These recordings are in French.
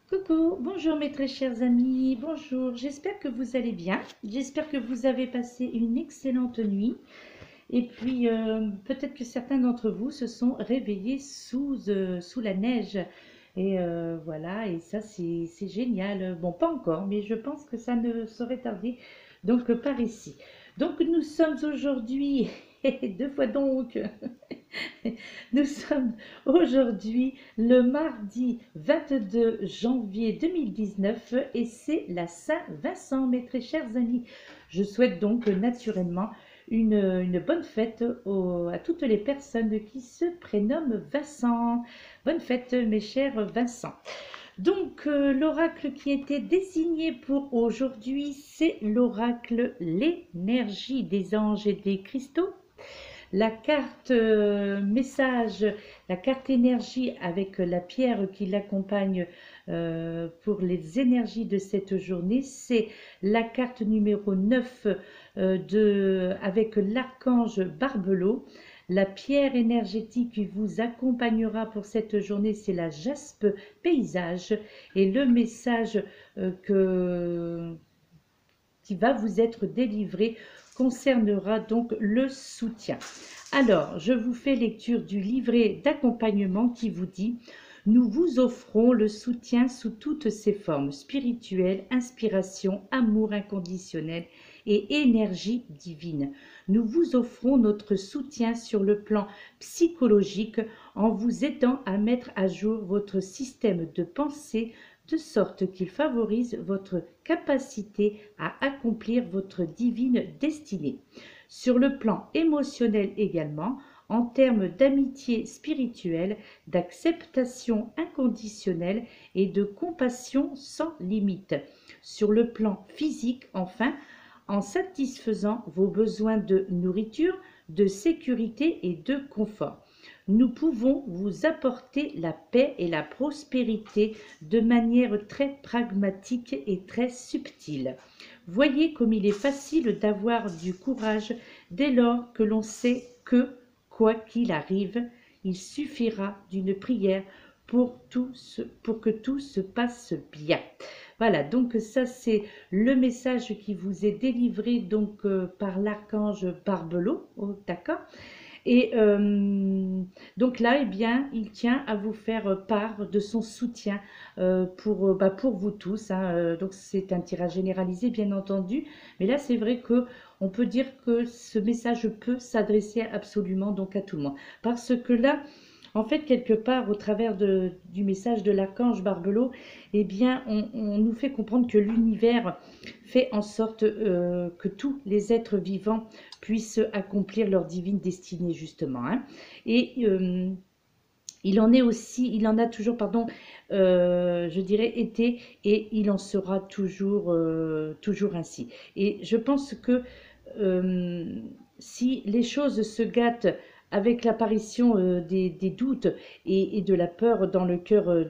Coucou, bonjour mes très chers amis, bonjour, j'espère que vous allez bien, j'espère que vous avez passé une excellente nuit et puis peut-être que certains d'entre vous se sont réveillés sous la neige et voilà, et ça c'est génial, bon pas encore mais je pense que ça ne saurait tarder donc par ici. Donc nous sommes aujourd'hui, deux fois donc, nous sommes aujourd'hui le mardi 22 janvier 2019 et c'est la Saint-Vincent, mes très chers amis. Je souhaite donc naturellement une bonne fête à toutes les personnes qui se prénomment Vincent. Bonne fête, mes chers Vincent. Donc, l'oracle qui était désigné pour aujourd'hui, c'est l'oracle l'énergie des anges et des cristaux. La carte message, la carte énergie avec la pierre qui l'accompagne pour les énergies de cette journée, c'est la carte numéro 9 avec l'archange Barbelot. La pierre énergétique qui vous accompagnera pour cette journée, c'est la jaspe paysage. Et le message qui va vous être délivré concernera donc le soutien. Alors, je vous fais lecture du livret d'accompagnement qui vous dit: nous vous offrons le soutien sous toutes ses formes spirituelles, inspiration, amour inconditionnel et énergie divine. Nous vous offrons notre soutien sur le plan psychologique en vous aidant à mettre à jour votre système de pensée de sorte qu'il favorise votre capacité à accomplir votre divine destinée. Sur le plan émotionnel également, en termes d'amitié spirituelle, d'acceptation inconditionnelle et de compassion sans limite. Sur le plan physique, enfin, en satisfaisant vos besoins de nourriture, de sécurité et de confort. Nous pouvons vous apporter la paix et la prospérité de manière très pragmatique et très subtile. Voyez comme il est facile d'avoir du courage dès lors que l'on sait que, quoi qu'il arrive, il suffira d'une prière pour que tout se passe bien. Voilà, donc ça c'est le message qui vous est délivré donc par l'archange Barbelot, oh, d'accord. Et donc là, eh bien, il tient à vous faire part de son soutien pour vous tous, hein. Donc c'est un tirage généralisé, bien entendu. Mais là, c'est vrai que on peut dire que ce message peut s'adresser absolument donc à tout le monde. Parce que là, en fait, quelque part, au travers du message de l'archange Barbelot, eh bien, on nous fait comprendre que l'univers fait en sorte que tous les êtres vivants puissent accomplir leur divine destinée, justement, hein. Et il en a toujours, pardon, je dirais, été, et il en sera toujours ainsi. Et je pense que si les choses se gâtent avec l'apparition des doutes et de la peur dans le cœur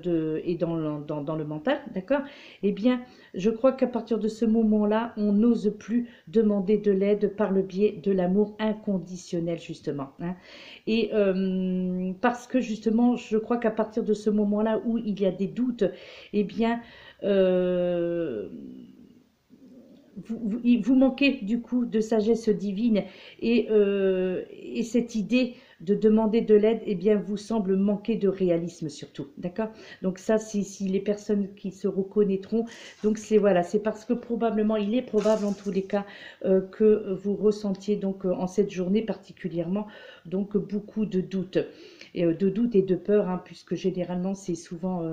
et dans le mental, d'accord? Eh bien, je crois qu'à partir de ce moment-là, on n'ose plus demander de l'aide par le biais de l'amour inconditionnel, justement, hein. Et parce que justement, je crois qu'à partir de ce moment-là où il y a des doutes, eh bien, euh, vous manquez du coup de sagesse divine et cette idée de demander de l'aide, eh bien, vous semble manquer de réalisme surtout, d'accord? Donc ça, si les personnes qui se reconnaîtront, donc c'est voilà, c'est parce que probablement, il est probable en tous les cas que vous ressentiez donc en cette journée particulièrement donc beaucoup de doutes. De doutes et de peur, hein, puisque généralement c'est souvent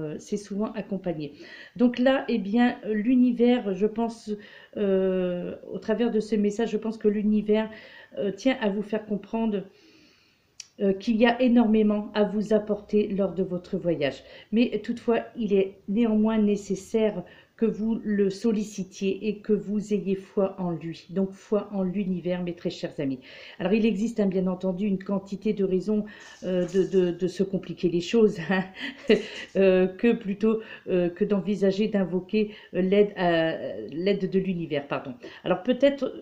accompagné. Donc là, eh bien, l'univers, je pense, au travers de ce message, je pense que l'univers tient à vous faire comprendre qu'il y a énormément à vous apporter lors de votre voyage. Mais toutefois, il est néanmoins nécessaire que vous le sollicitiez et que vous ayez foi en lui, donc foi en l'univers, mes très chers amis. Alors, il existe bien entendu une quantité de raisons de se compliquer les choses, hein, que plutôt que d'envisager d'invoquer l'aide de l'univers, pardon. Alors, peut-être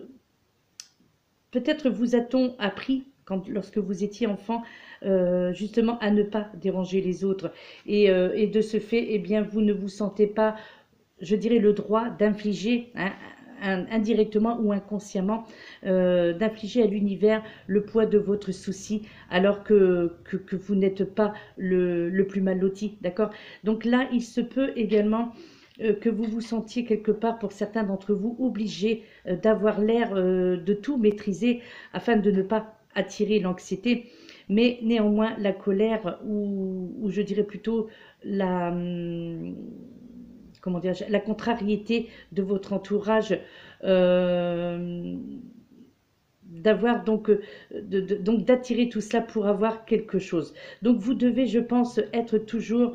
vous a-t-on appris lorsque vous étiez enfant, justement à ne pas déranger les autres. Et de ce fait, eh bien, vous ne vous sentez pas, je dirais, le droit d'infliger, hein, indirectement ou inconsciemment, d'infliger à l'univers le poids de votre souci, alors que vous n'êtes pas le plus mal loti, d'accord? Donc là, il se peut également que vous vous sentiez quelque part, pour certains d'entre vous, obligé d'avoir l'air de tout maîtriser afin de ne pas attirer l'anxiété. Mais néanmoins, la colère, ou je dirais plutôt la, comment dire, la contrariété de votre entourage, euh, d'avoir donc, donc d'attirer tout cela pour avoir quelque chose. Donc vous devez, je pense, être toujours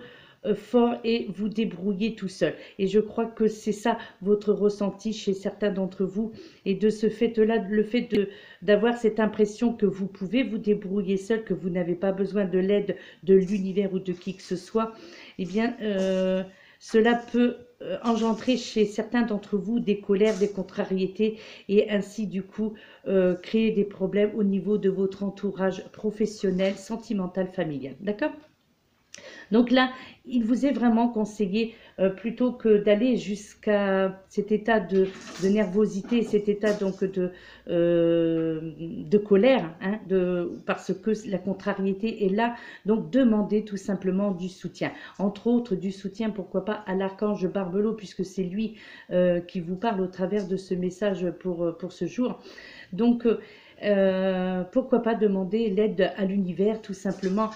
fort et vous débrouiller tout seul. Et je crois que c'est ça votre ressenti chez certains d'entre vous. Et de ce fait-là, le fait d'avoir cette impression que vous pouvez vous débrouiller seul, que vous n'avez pas besoin de l'aide de l'univers ou de qui que ce soit, eh bien, cela peut engendrer chez certains d'entre vous des colères, des contrariétés, et ainsi du coup créer des problèmes au niveau de votre entourage professionnel, sentimental, familial. D'accord? Donc là, il vous est vraiment conseillé, plutôt que d'aller jusqu'à cet état de nervosité, cet état donc de colère, hein, parce que la contrariété est là, donc demandez tout simplement du soutien. Entre autres, du soutien, pourquoi pas, à l'archange Barbelo, puisque c'est lui qui vous parle au travers de ce message pour ce jour. Donc, pourquoi pas demander l'aide à l'univers, tout simplement,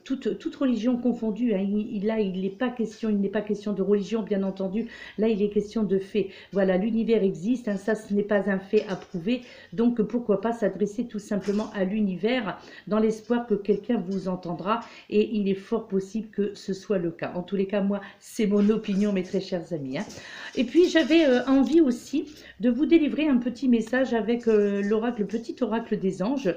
toute religion confondue, hein. Là, il n'est pas question de religion, bien entendu. Là, il est question de fait. Voilà, l'univers existe, hein, ça, ce n'est pas un fait à prouver. Donc, pourquoi pas s'adresser tout simplement à l'univers dans l'espoir que quelqu'un vous entendra. Et il est fort possible que ce soit le cas. En tous les cas, moi, c'est mon opinion, mes très chers amis, hein. Et puis, j'avais envie aussi de vous délivrer un petit message avec l'oracle, le petit oracle des anges,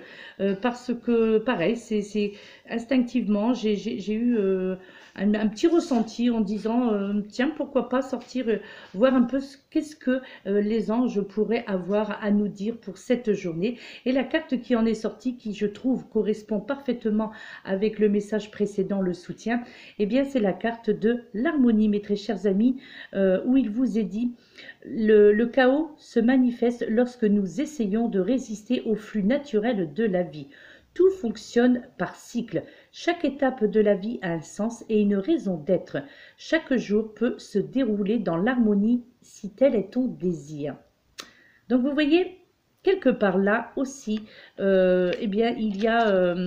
parce que pareil, c'est instinctivement, j'ai eu un petit ressenti en disant tiens, pourquoi pas sortir, voir un peu qu'est-ce que les anges pourraient avoir à nous dire pour cette journée. Et la carte qui en est sortie, qui je trouve correspond parfaitement avec le message précédent, le soutien, eh bien c'est la carte de l'harmonie, mes très chers amis, où il vous est dit: le chaos se manifeste lorsque nous essayons de résister au flux naturel de la vie. Tout fonctionne par cycle. Chaque étape de la vie a un sens et une raison d'être. Chaque jour peut se dérouler dans l'harmonie si tel est ton désir. Donc vous voyez, quelque part là aussi, eh bien il y a...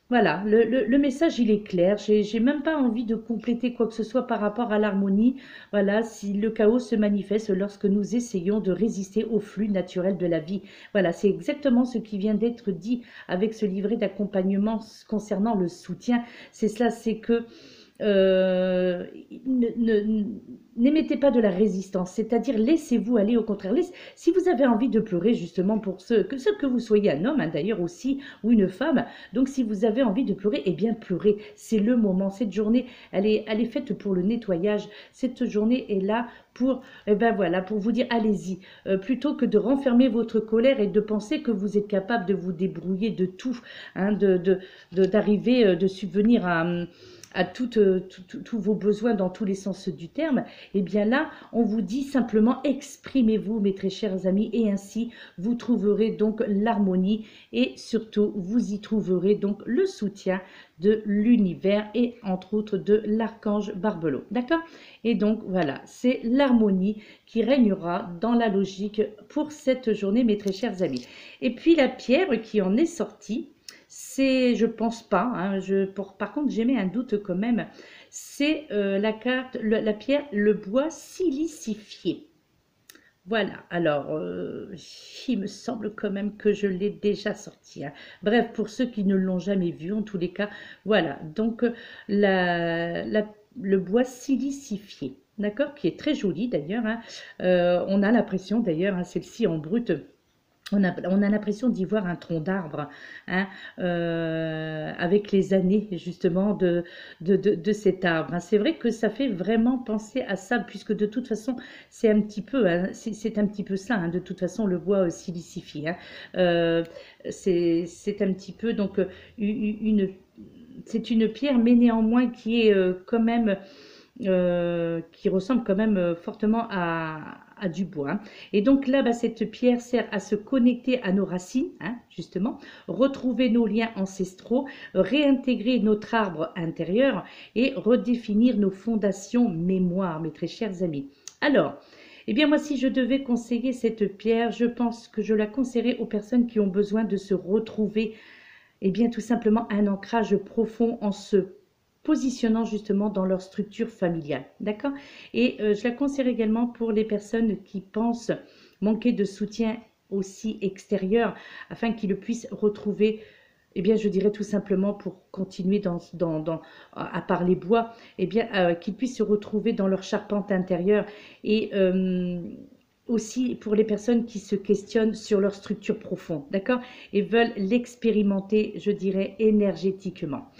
voilà, le message il est clair, j'ai même pas envie de compléter quoi que ce soit par rapport à l'harmonie. Voilà, si le chaos se manifeste lorsque nous essayons de résister au flux naturel de la vie. Voilà, c'est exactement ce qui vient d'être dit avec ce livret d'accompagnement concernant le soutien. C'est cela, c'est que n'émettez pas de la résistance, c'est-à-dire laissez-vous aller, au contraire. Si vous avez envie de pleurer, justement, pour ce que vous soyez un homme, hein, d'ailleurs aussi, ou une femme, donc si vous avez envie de pleurer, eh bien pleurez, c'est le moment. Cette journée, elle est faite pour le nettoyage, cette journée est là pour, eh ben voilà, pour vous dire allez-y, plutôt que de renfermer votre colère et de penser que vous êtes capable de vous débrouiller de tout, hein, d'arriver, de subvenir à tous vos besoins dans tous les sens du terme. Et bien là, on vous dit simplement exprimez-vous, mes très chers amis, et ainsi vous trouverez donc l'harmonie et surtout vous y trouverez donc le soutien de l'univers et entre autres de l'archange Barbelo. D'accord? Et donc voilà, c'est l'harmonie qui régnera dans la logique pour cette journée, mes très chers amis. Et puis la pierre qui en est sortie, c'est, je pense pas, hein, par contre j'émets un doute quand même, c'est la pierre, le bois silicifié. Voilà, alors il me semble quand même que je l'ai déjà sorti, hein. Bref, pour ceux qui ne l'ont jamais vu, en tous les cas, voilà, donc le bois silicifié, d'accord, qui est très joli d'ailleurs, hein. On a l'impression d'ailleurs, hein, celle-ci en brut, On a l'impression d'y voir un tronc d'arbre, hein, avec les années justement de cet arbre, hein. C'est vrai que ça fait vraiment penser à ça, puisque de toute façon, c'est un petit peu, hein, c'est un petit peu ça, hein, de toute façon, le bois silicifie, hein. Euh, c'est un petit peu, donc, une, c'est une pierre, mais néanmoins qui est quand même qui ressemble quand même fortement à du bois, hein. Et donc là, bah, cette pierre sert à se connecter à nos racines, hein, justement, retrouver nos liens ancestraux, réintégrer notre arbre intérieur et redéfinir nos fondations mémoire, mes très chers amis. Alors, eh bien moi, si je devais conseiller cette pierre, je pense que je la conseillerais aux personnes qui ont besoin de se retrouver, eh bien tout simplement un ancrage profond en se positionnant justement dans leur structure familiale. D'accord? Et je la conseille également pour les personnes qui pensent manquer de soutien aussi extérieur, afin qu'ils le puissent retrouver. Eh bien, je dirais tout simplement, pour continuer à parler bois, eh bien, qu'ils puissent se retrouver dans leur charpente intérieure. Et aussi pour les personnes qui se questionnent sur leur structure profonde, d'accord? Et veulent l'expérimenter, je dirais, énergétiquement.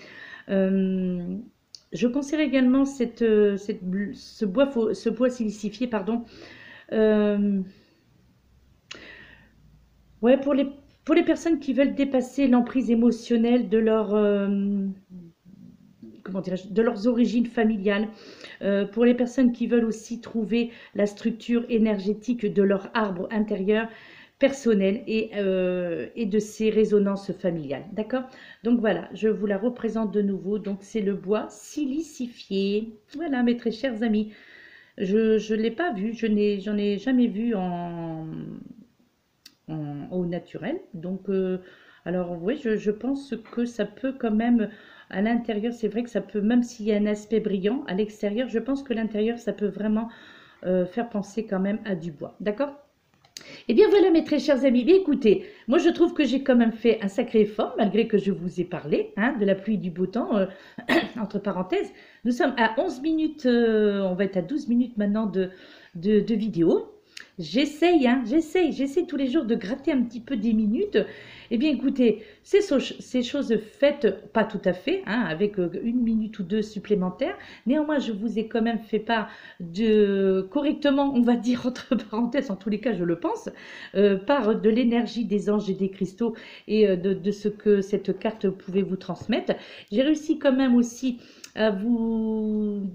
Je conseille également ce bois silicifié, pardon. Euh, ouais, pour les personnes qui veulent dépasser l'emprise émotionnelle de comment dirais-je, de leurs origines familiales, pour les personnes qui veulent aussi trouver la structure énergétique de leur arbre intérieur personnel et de ses résonances familiales. D'accord? Donc voilà, je vous la représente de nouveau. Donc c'est le bois silicifié. Voilà, mes très chers amis. Je ne l'ai pas vu, j'en ai jamais vu au naturel. Donc, alors oui, je pense que ça peut quand même, à l'intérieur, c'est vrai que ça peut, même s'il y a un aspect brillant, à l'extérieur, je pense que l'intérieur, ça peut vraiment faire penser quand même à du bois. D'accord? Eh bien voilà mes très chers amis, bien écoutez, moi je trouve que j'ai quand même fait un sacré effort, malgré que je vous ai parlé, hein, de la pluie et du beau temps, entre parenthèses. Nous sommes à 11 minutes, on va être à 12 minutes maintenant de vidéo. J'essaye, hein, j'essaye tous les jours de gratter un petit peu des minutes. Eh bien écoutez, ces choses faites, pas tout à fait, hein, avec une minute ou deux supplémentaires. Néanmoins, je vous ai quand même fait part correctement, on va dire entre parenthèses, en tous les cas je le pense, par de l'énergie des anges et des cristaux et de ce que cette carte pouvait vous transmettre. J'ai réussi quand même aussi à vous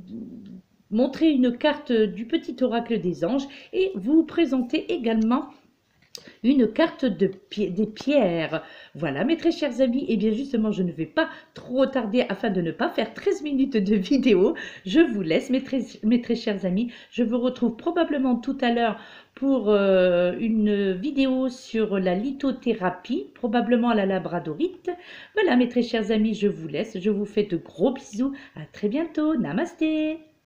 montrer une carte du petit oracle des anges et vous présenter également une carte des pierres. Voilà, mes très chers amis, et bien justement, je ne vais pas trop tarder afin de ne pas faire 13 minutes de vidéo. Je vous laisse, mes très chers amis. Je vous retrouve probablement tout à l'heure pour une vidéo sur la lithothérapie, probablement à la labradorite. Voilà, mes très chers amis, je vous laisse. Je vous fais de gros bisous. À très bientôt. Namasté.